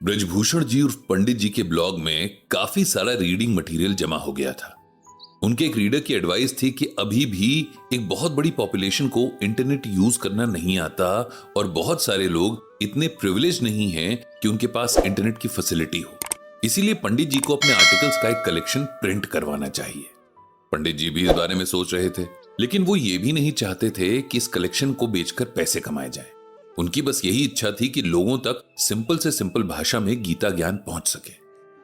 ब्रजभूषण जी उर्फ पंडित जी के ब्लॉग में काफी सारा रीडिंग मटेरियल जमा हो गया था। उनके एक रीडर की एडवाइस थी कि अभी भी एक बहुत बड़ी पॉपुलेशन को इंटरनेट यूज करना नहीं आता और बहुत सारे लोग इतने प्रिविलेज नहीं हैं कि उनके पास इंटरनेट की फैसिलिटी हो। इसीलिए पंडित जी को अपने आर्टिकल्स का एक कलेक्शन प्रिंट करवाना चाहिए। पंडित जी भी इस बारे में सोच रहे थे, लेकिन वो ये भी नहीं चाहते थे कि इस कलेक्शन को बेचकर पैसे कमाए जाए। उनकी बस यही इच्छा थी कि लोगों तक सिंपल से सिंपल भाषा में गीता ज्ञान पहुंच सके।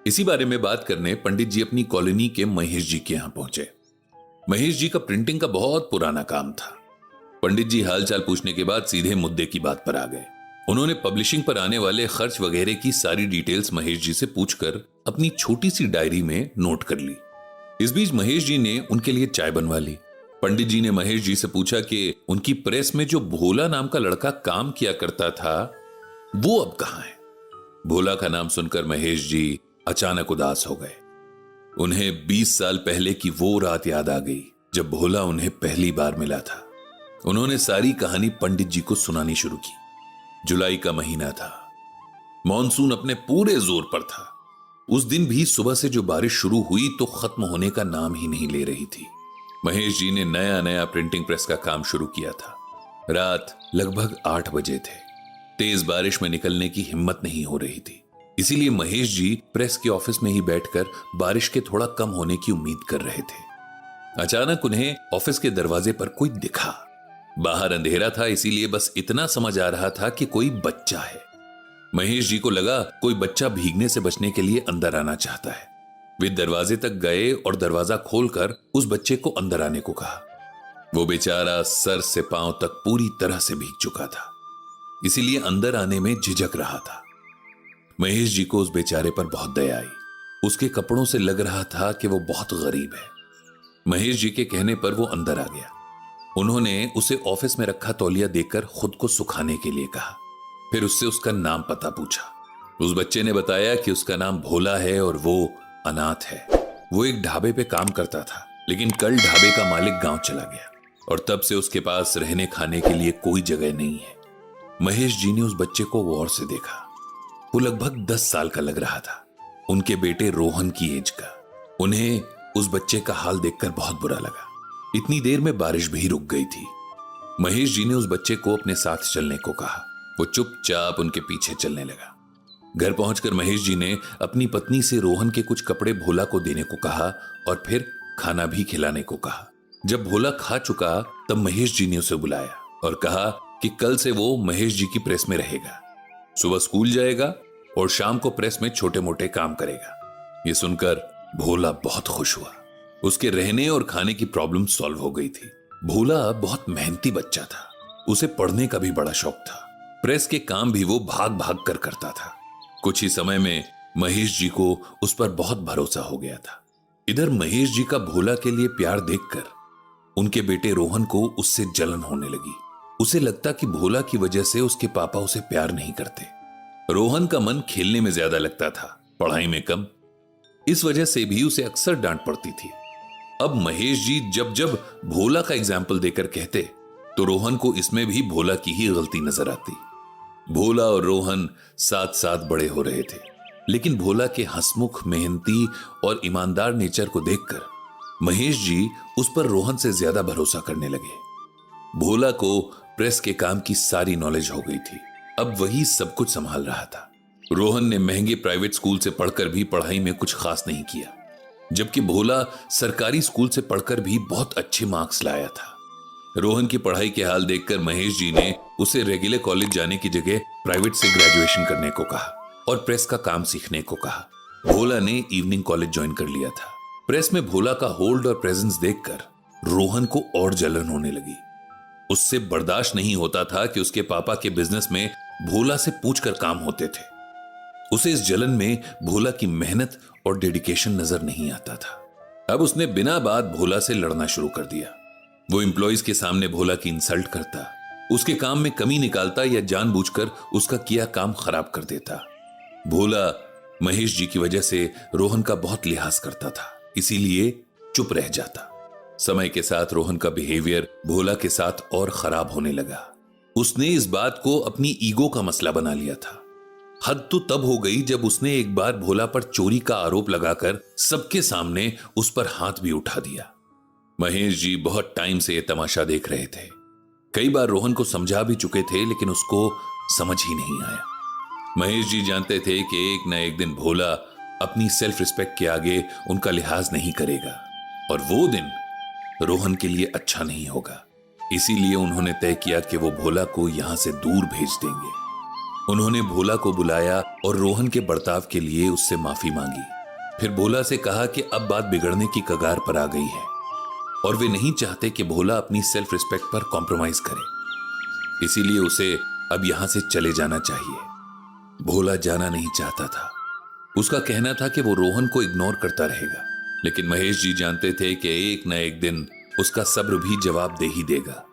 इसी बारे में बात करने पंडित जी अपनी कॉलोनी के महेश जी के यहां पहुंचे। महेश जी का प्रिंटिंग का बहुत पुराना काम था। पंडित जी हालचाल पूछने के बाद सीधे मुद्दे की बात पर आ गए। उन्होंने पब्लिशिंग पर आने वाले खर्च वगैरह की सारी डिटेल्स महेश जी से पूछकर अपनी छोटी सी डायरी में नोट कर ली। इस बीच महेश जी ने उनके लिए चाय बनवा ली। पंडित जी ने महेश जी से पूछा कि उनकी प्रेस में जो भोला नाम का लड़का काम किया करता था वो अब कहां है। भोला का नाम सुनकर महेश जी अचानक उदास हो गए। उन्हें 20 साल पहले की वो रात याद आ गई जब भोला उन्हें पहली बार मिला था। उन्होंने सारी कहानी पंडित जी को सुनानी शुरू की। जुलाई का महीना था, मॉनसून अपने पूरे जोर पर था। उस दिन भी सुबह से जो बारिश शुरू हुई तो खत्म होने का नाम ही नहीं ले रही थी। महेश जी ने नया नया प्रिंटिंग प्रेस का काम शुरू किया था। रात लगभग 8 बजे थे। तेज बारिश में निकलने की हिम्मत नहीं हो रही थी, इसीलिए महेश जी प्रेस के ऑफिस में ही बैठकर बारिश के थोड़ा कम होने की उम्मीद कर रहे थे। अचानक उन्हें ऑफिस के दरवाजे पर कोई दिखा। बाहर अंधेरा था, इसीलिए बस इतना समझ आ रहा था कि कोई बच्चा है। महेश जी को लगा कोई बच्चा भीगने से बचने के लिए अंदर आना चाहता है। वे दरवाजे तक गए और दरवाजा खोलकर उस बच्चे को अंदर आने को कहा। वो बेचारा सर से पांव तक पूरी तरह से भीग चुका था, इसीलिए अंदर आने में झिझक रहा था। महेश जी को उस बेचारे पर बहुत दया आई। उसके कपड़ों से लग रहा था कि वो बहुत गरीब है। महेश जी के कहने पर वो अंदर आ गया। उन्होंने उसे ऑफिस में रखा तौलिया देकर खुद को सुखाने के लिए कहा। फिर उससे उसका नाम पता पूछा। उस बच्चे ने बताया कि उसका नाम भोला है और वो अनाथ है। वो एक ढाबे पे काम करता था, लेकिन कल ढाबे का मालिक गांव चला गया और तब से उसके पास रहने खाने के लिए कोई जगह नहीं है। महेश जी ने उस बच्चे को गौर से देखा। वो लगभग 10 साल का लग रहा था, उनके बेटे रोहन की एज का। उन्हें उस बच्चे का हाल देखकर बहुत बुरा लगा। इतनी देर में बारिश भी रुक गई थी। महेश जी ने उस बच्चे को अपने साथ चलने को कहा। वो चुपचाप उनके पीछे चलने लगा। घर पहुंचकर महेश जी ने अपनी पत्नी से रोहन के कुछ कपड़े भोला को देने को कहा और फिर खाना भी खिलाने को कहा। जब भोला खा चुका तब महेश जी ने उसे बुलाया और कहा कि कल से वो महेश जी की प्रेस में रहेगा। सुबह स्कूल जाएगा और शाम को प्रेस में छोटे मोटे काम करेगा। ये सुनकर भोला बहुत खुश हुआ। उसके रहने और खाने की प्रॉब्लम सॉल्व हो गई थी। भोला बहुत मेहनती बच्चा था। उसे पढ़ने का भी बड़ा शौक था। प्रेस के काम भी वो भाग भाग कर करता था। कुछ ही समय में महेश जी को उस पर बहुत भरोसा हो गया था। इधर महेश जी का भोला के लिए प्यार देखकर उनके बेटे रोहन को उससे जलन होने लगी। उसे लगता कि भोला की वजह से उसके पापा उसे प्यार नहीं करते। रोहन का मन खेलने में ज्यादा लगता था, पढ़ाई में कम। इस वजह से भी उसे अक्सर डांट पड़ती थी। अब महेश जी जब जब भोला का एग्जाम्पल देकर कहते तो रोहन को इसमें भी भोला की ही गलती नजर आती। भोला और रोहन साथ साथ बड़े हो रहे थे, लेकिन भोला के हंसमुख, मेहनती और ईमानदार नेचर को देखकर महेश जी उस पर रोहन से ज्यादा भरोसा करने लगे। भोला को प्रेस के काम की सारी नॉलेज हो गई थी। अब वही सब कुछ संभाल रहा था। रोहन ने महंगे प्राइवेट स्कूल से पढ़कर भी पढ़ाई में कुछ खास नहीं किया, जबकि भोला सरकारी स्कूल से पढ़कर भी बहुत अच्छे मार्क्स लाया था। रोहन की पढ़ाई के हाल देखकर महेश जी ने उसे रेगुलर कॉलेज जाने की जगह प्राइवेट से ग्रेजुएशन करने को कहा और प्रेस का काम सीखने को कहा। भोला ने इवनिंग कॉलेज ज्वाइन कर लिया था। प्रेस में भोला का होल्ड और प्रेजेंस देखकर रोहन को और जलन होने लगी। उससे बर्दाश्त नहीं होता था कि उसके पापा के बिजनेस में भोला से पूछकर काम होते थे। उसे इस जलन में भोला की मेहनत और डेडिकेशन नजर नहीं आता था। अब उसने बिना बात भोला से लड़ना शुरू कर दिया। वो एम्प्लॉइज के सामने भोला की इंसल्ट करता, उसके काम में कमी निकालता या जानबूझकर उसका किया काम खराब कर देता। भोला महेश जी की वजह से रोहन का बहुत लिहाज करता था, इसीलिए चुप रह जाता। समय के साथ रोहन का बिहेवियर भोला के साथ और खराब होने लगा। उसने इस बात को अपनी ईगो का मसला बना लिया था। हद तो तब हो गई जब उसने एक बार भोला पर चोरी का आरोप लगाकर सबके सामने उस पर हाथ भी उठा दिया। महेश जी बहुत टाइम से यह तमाशा देख रहे थे। कई बार रोहन को समझा भी चुके थे, लेकिन उसको समझ ही नहीं आया। महेश जी जानते थे कि एक न एक दिन भोला अपनी सेल्फ रिस्पेक्ट के आगे उनका लिहाज नहीं करेगा और वो दिन रोहन के लिए अच्छा नहीं होगा। इसीलिए उन्होंने तय किया कि वो भोला को यहां से दूर भेज देंगे। उन्होंने भोला को बुलाया और रोहन के बर्ताव के लिए उससे माफी मांगी। फिर भोला से कहा कि अब बात बिगड़ने की कगार पर आ गई है और वे नहीं चाहते कि भोला अपनी सेल्फ रिस्पेक्ट पर कॉम्प्रोमाइज करे। इसीलिए उसे अब यहां से चले जाना चाहिए। भोला जाना नहीं चाहता था। उसका कहना था कि वो रोहन को इग्नोर करता रहेगा, लेकिन महेश जी जानते थे कि एक न एक दिन उसका सब्र भी जवाब दे ही देगा।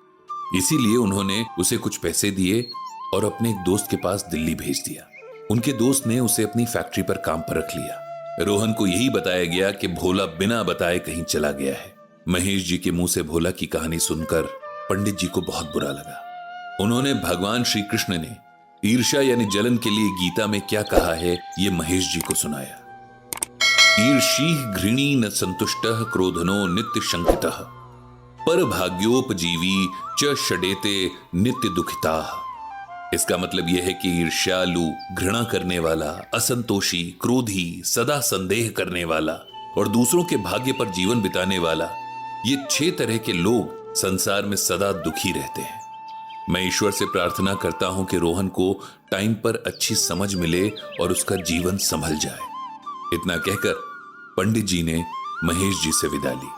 इसीलिए उन्होंने उसे कुछ पैसे दिए और अपने एक दोस्त के पास दिल्ली भेज दिया। उनके दोस्त ने उसे अपनी फैक्ट्री पर काम पर रख लिया। रोहन को यही बताया गया कि भोला बिना बताए कहीं चला गया है। महेश जी के मुंह से भोला की कहानी सुनकर पंडित जी को बहुत बुरा लगा। उन्होंने भगवान श्री कृष्ण ने ईर्ष्या यानी जलन के लिए गीता में क्या कहा है ये महेश जी को सुनाया। ईर्षी घृणी न संतुष्टः क्रोधनो नित्य शंकितः पर भाग्योपजीवी च षडेते नित्य दुखिताः। इसका मतलब यह है कि ईर्ष्यालु, घृणा करने वाला, असंतोषी, क्रोधी, सदा संदेह करने वाला और दूसरों के भाग्य पर जीवन बिताने वाला, ये 6 तरह के लोग संसार में सदा दुखी रहते हैं। मैं ईश्वर से प्रार्थना करता हूं कि रोहन को टाइम पर अच्छी समझ मिले और उसका जीवन संभल जाए। इतना कहकर पंडित जी ने महेश जी से विदा ली।